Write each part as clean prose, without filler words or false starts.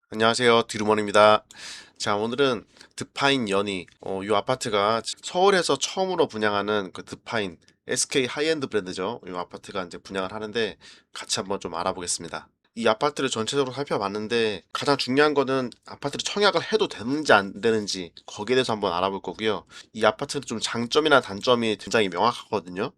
안녕하세요. 디루먼입니다. 자, 오늘은 드파인 연희, 이 아파트가 서울에서 처음으로 분양하는 그 드파인 SK 하이엔드 브랜드죠. 이 아파트가 이제 분양을 하는데 같이 한번 좀 알아보겠습니다. 이 아파트를 전체적으로 살펴봤는데 가장 중요한 거는 아파트를 청약을 해도 되는지 안 되는지 거기에 대해서 한번 알아볼 거고요. 이 아파트는 좀 장점이나 단점이 굉장히 명확하거든요.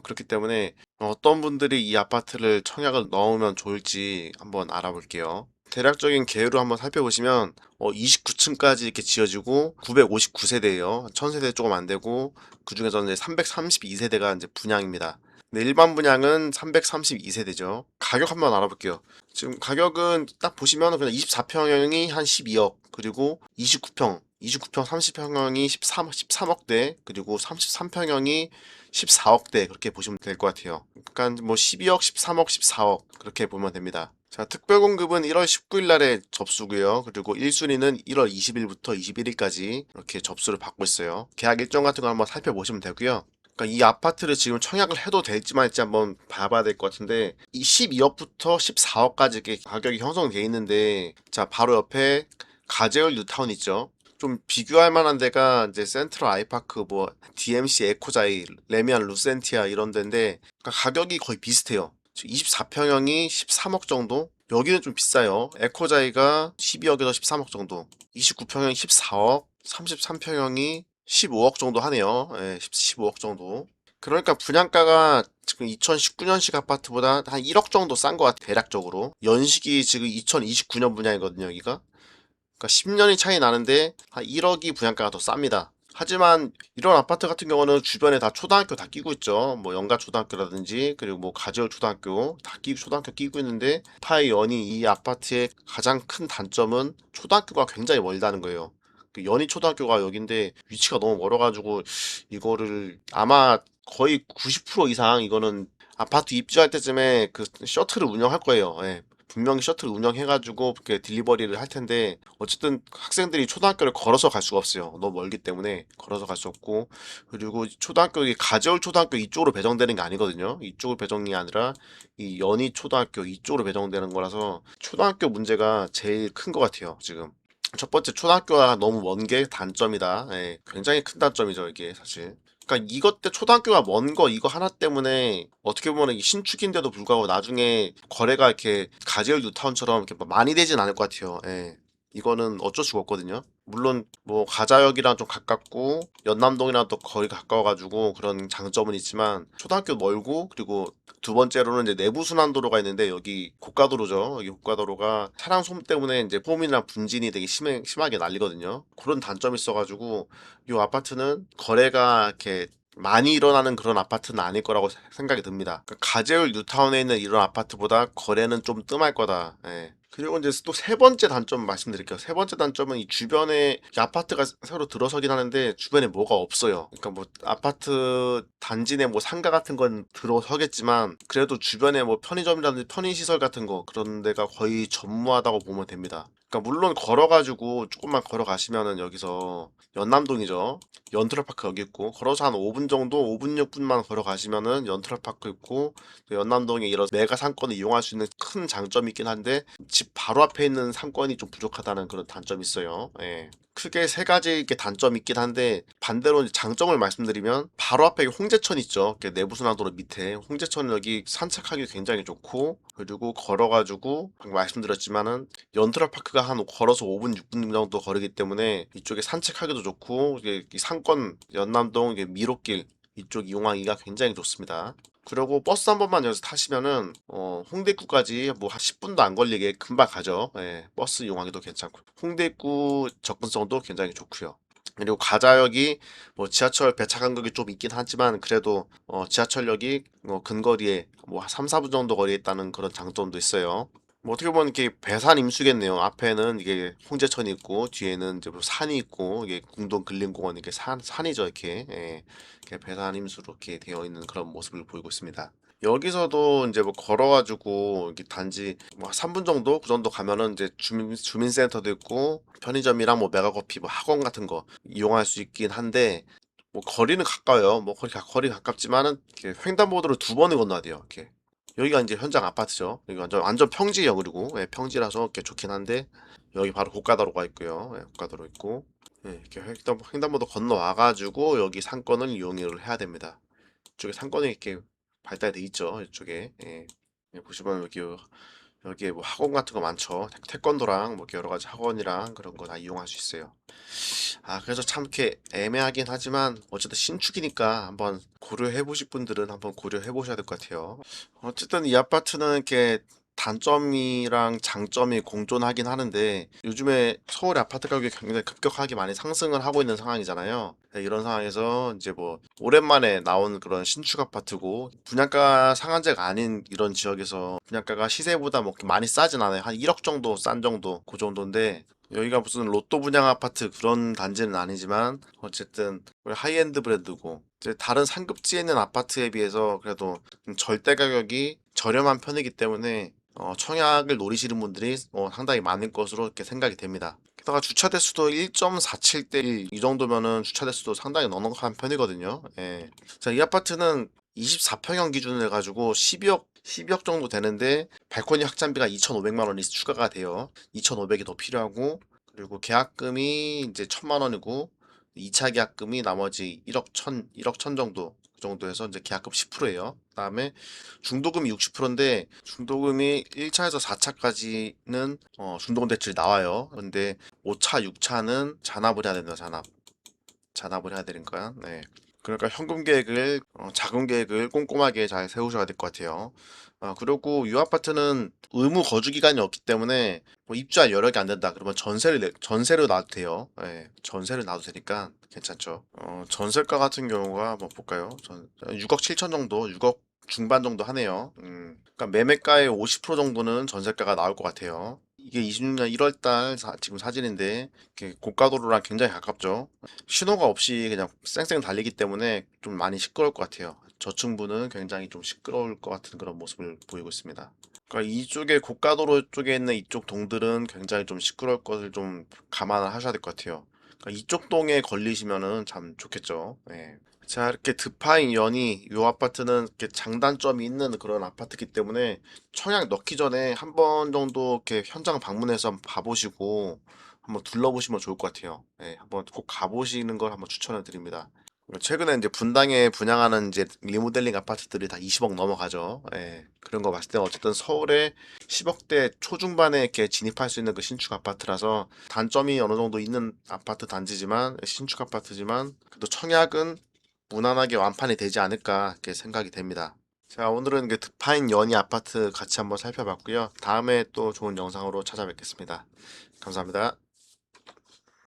그렇기 때문에 어떤 분들이 이 아파트를 청약을 넣으면 좋을지 한번 알아볼게요. 대략적인 계획으로 한번 살펴보시면 29층까지 이렇게 지어지고 959세대예요. 1000세대 조금 안 되고 그 중에서는 이제 332세대가 이제 분양입니다. 네, 일반 분양은 332세대죠. 가격 한번 알아볼게요. 지금 가격은 딱 보시면 그냥 24평형이 한 12억, 그리고 29평 30평형이 13억대, 그리고 33평형이 14억대 그렇게 보시면 될 것 같아요. 그러니까 뭐 12억, 13억, 14억 그렇게 보면 됩니다. 자, 특별 공급은 1월 19일 날에 접수고요. 그리고 1순위는 1월 20일부터 21일까지 이렇게 접수를 받고 있어요. 계약 일정 같은 거 한번 살펴보시면 되고요. 그러니까 이 아파트를 지금 청약을 해도 될지 말지 한번 봐봐야 될 것 같은데, 이 12억부터 14억까지 이렇게 가격이 형성되어 있는데, 자, 바로 옆에 가제울 뉴타운 있죠. 좀 비교할 만한 데가 이제 센트럴 아이파크, 뭐 DMC 에코자이, 레미안 루센티아 이런 데인데, 그러니까 가격이 거의 비슷해요. 24평형이 13억 정도? 여기는 좀 비싸요. 에코자이가 12억에서 13억 정도. 29평형이 14억, 33평형이 15억 정도 하네요. 예, 15억 정도. 그러니까 분양가가 지금 2019년식 아파트보다 한 1억 정도 싼 것 같아요. 대략적으로. 연식이 지금 2029년 분양이거든요, 여기가. 그러니까 10년이 차이 나는데 한 1억이 분양가가 더 쌉니다. 하지만 이런 아파트 같은 경우는 주변에 다 초등학교 다 끼고 있죠. 뭐 영가 초등학교라든지, 그리고 뭐 가지열 초등학교 다 끼고, 초등학교 끼고 있는데, 파이 연이 이 아파트의 가장 큰 단점은 초등학교가 굉장히 멀다는 거예요. 그 연희 초등학교가 여긴데 위치가 너무 멀어가지고 이거를 아마 거의 90% 이상 이거는 아파트 입주할 때쯤에 그 셔틀을 운영할 거예요. 예. 분명히 셔틀 운영해가지고 이렇게 딜리버리를 할 텐데, 어쨌든 학생들이 초등학교를 걸어서 갈 수가 없어요. 너무 멀기 때문에 걸어서 갈 수 없고, 그리고 초등학교, 이 가재울 초등학교 이쪽으로 배정되는 게 아니거든요. 이쪽으로 배정이 아니라 이 연희 초등학교 이쪽으로 배정되는 거라서 초등학교 문제가 제일 큰 것 같아요, 지금. 첫 번째, 초등학교가 너무 먼 게 단점이다. 예, 굉장히 큰 단점이죠, 이게 사실. 그러니까 이것 때 초등학교가 먼 거 이거 하나 때문에 어떻게 보면 이 신축인데도 불구하고 나중에 거래가 이렇게 가재열 뉴타운처럼 이렇게 막 많이 되진 않을 것 같아요. 예. 이거는 어쩔 수가 없거든요. 물론 뭐 가자역이랑 좀 가깝고 연남동이랑 또 거리 가까워가지고 그런 장점은 있지만, 초등학교 멀고, 그리고 두 번째로는 이제 내부 순환도로가 있는데, 여기 고가도로죠. 여기 고가도로가 차량 소음 때문에 이제 소음이나 분진이 되게 심하게 날리거든요. 그런 단점이 있어가지고 이 아파트는 거래가 이렇게 많이 일어나는 그런 아파트는 아닐 거라고 생각이 듭니다. 그러니까 가재울 뉴타운에 있는 이런 아파트보다 거래는 좀 뜸할 거다. 예. 그리고 이제 또 세 번째 단점 말씀드릴게요. 세 번째 단점은 이 주변에 이 아파트가 새로 들어서긴 하는데 주변에 뭐가 없어요. 그러니까 뭐 아파트 단지 내 뭐 상가 같은 건 들어서겠지만, 그래도 주변에 뭐 편의점이라든지 편의시설 같은 거 그런 데가 거의 전무하다고 보면 됩니다. 그러니까 물론 걸어가지고 조금만 걸어가시면은 여기서 연남동이죠. 연트럴파크 여기 있고, 걸어서 한 5분 정도, 5분 6분만 걸어가시면은 연트럴파크 있고, 또 연남동에 이런 메가 상권을 이용할 수 있는 큰 장점이 있긴 한데, 집 바로 앞에 있는 상권이 좀 부족하다는 그런 단점이 있어요. 예. 크게 세 가지 이렇게 단점이 있긴 한데, 반대로 이제 장점을 말씀드리면 바로 앞에 홍제천 있죠. 이렇게 내부순환도로 밑에 홍제천, 여기 산책하기 굉장히 좋고, 그리고 걸어가지고 방금 말씀드렸지만은 연트럴파크가 한 걸어서 5분 6분 정도 거리기 때문에 이쪽에 산책하기도 좋고, 이게 이 상권 연남동 이게 미로길 이쪽 이용하기가 굉장히 좋습니다. 그리고 버스 한 번만 여기서 타시면은 홍대 입구까지 뭐 한 10분도 안 걸리게 금방 가죠. 예, 버스 이용하기도 괜찮고 홍대 입구 접근성도 굉장히 좋고요. 그리고 가자역이 뭐 지하철 배차 간격이 좀 있긴 하지만, 그래도 지하철역이 근거리에 뭐 3, 4분 정도 거리에 있다는 그런 장점도 있어요. 뭐 어떻게 보면 이게 배산 임수겠네요. 앞에는 이게 홍제천이 있고 뒤에는 이제 뭐 산이 있고, 이게 궁동 근린공원, 이게 산이죠, 이렇게. 예, 이렇게 배산 임수로 이렇게 되어 있는 그런 모습을 보이고 있습니다. 여기서도 이제 뭐 걸어가지고 이게 단지 뭐 3분 정도 그 정도 가면은 이제 주민센터도 있고 편의점이랑 뭐 메가커피, 뭐 학원 같은 거 이용할 수 있긴 한데, 뭐 거리는 가까워요. 뭐 거리 가깝지만은 이렇게 횡단보도를 두 번을 건너야 돼요. 이렇게 여기가 이제 현장 아파트죠. 여기 완전 평지예요. 그리고 예, 평지라서 이렇게 좋긴 한데 여기 바로 고가도로가 있고요. 예, 고가도로 있고 예, 이렇게 횡단보도 건너와가지고 여기 상권을 이용을 해야 됩니다. 이쪽에 상권이 이렇게 발달돼 있죠. 이쪽에 예. 예, 보시면 여기에 뭐 학원 같은 거 많죠. 태권도랑 뭐 여러 가지 학원이랑 그런 거 다 이용할 수 있어요. 아, 그래서 참 이렇게 애매하긴 하지만 어쨌든 신축이니까 한번 고려해 보실 분들은 한번 고려해 보셔야 될 것 같아요. 어쨌든 이 아파트는 이렇게 단점이랑 장점이 공존하긴 하는데 요즘에 서울 아파트 가격이 굉장히 급격하게 많이 상승을 하고 있는 상황이잖아요. 네, 이런 상황에서 이제 뭐 오랜만에 나온 그런 신축 아파트고 분양가 상한제가 아닌 이런 지역에서 분양가가 시세보다 뭐 그렇게 많이 싸진 않아요. 한 1억 정도 싼 정도 그 정도인데 여기가 무슨 로또 분양 아파트 그런 단지는 아니지만 어쨌든 우리 하이엔드 브랜드고 이제 다른 상급지에 있는 아파트에 비해서 그래도 절대 가격이 저렴한 편이기 때문에 청약을 노리시는 분들이 상당히 많을 것으로 이렇게 생각이 됩니다. 게다가 주차 대수도 1.47대 1 이 정도면은 주차 대수도 상당히 넉넉한 편이거든요. 예. 자, 이 아파트는 24평형 기준으로 해가지고 12억 정도 되는데 발코니 확장비가 2,500만 원이 추가가 돼요. 2,500이 더 필요하고 그리고 계약금이 이제 1,000만 원이고 2차 계약금이 나머지 1억 천 정도 그 정도 해서 이제 계약금 10%예요. 그다음에 중도금이 60%인데 중도금이 1차에서 4차까지는 중도금 대출이 나와요. 근데 5차, 6차는 잔압을 해야 된다. 잔압을 해야 되니까. 네. 그러니까 현금 계획을 자금 계획을 꼼꼼하게 잘 세우셔야 될 것 같아요. 그리고 이 아파트는 의무 거주 기간이 없기 때문에 뭐 입주할 여력이 안 된다. 그러면 전세를 놔도 돼요. 예, 전세를 놔도 되니까 괜찮죠. 전세가 같은 경우가 뭐 볼까요? 6억 7천 정도, 6억 중반 정도 하네요. 그러니까 매매가의 50% 정도는 전세가가 나올 것 같아요. 이게 26년 1월 달 지금 사진인데 이렇게 고가도로랑 굉장히 가깝죠. 신호가 없이 그냥 쌩쌩 달리기 때문에 좀 많이 시끄러울 것 같아요. 저층부는 굉장히 좀 시끄러울 것 같은 그런 모습을 보이고 있습니다. 그러니까 이쪽에 고가도로 쪽에 있는 이쪽 동들은 굉장히 좀 시끄러울 것을 좀 감안을 하셔야 될 것 같아요. 그러니까 이쪽 동에 걸리시면은 참 좋겠죠. 예. 자, 이렇게 드파인 연이 이 아파트는 이렇게 장단점이 있는 그런 아파트이기 때문에 청약 넣기 전에 한 번 정도 이렇게 현장 방문해서 한번 봐보시고 한번 둘러보시면 좋을 것 같아요. 예, 한번 꼭 가보시는 걸 한번 추천을 드립니다. 최근에 이제 분당에 분양하는 이제 리모델링 아파트들이 다 20억 넘어가죠. 예, 그런 거 봤을 때 어쨌든 서울에 10억대 초중반에 이렇게 진입할 수 있는 그 신축 아파트라서 단점이 어느 정도 있는 아파트 단지지만 신축 아파트지만 그래도 청약은 무난하게 완판이 되지 않을까 이렇게 생각이 됩니다. 자, 오늘은 그 드파인 연희 아파트 같이 한번 살펴봤고요. 다음에 또 좋은 영상으로 찾아뵙겠습니다. 감사합니다.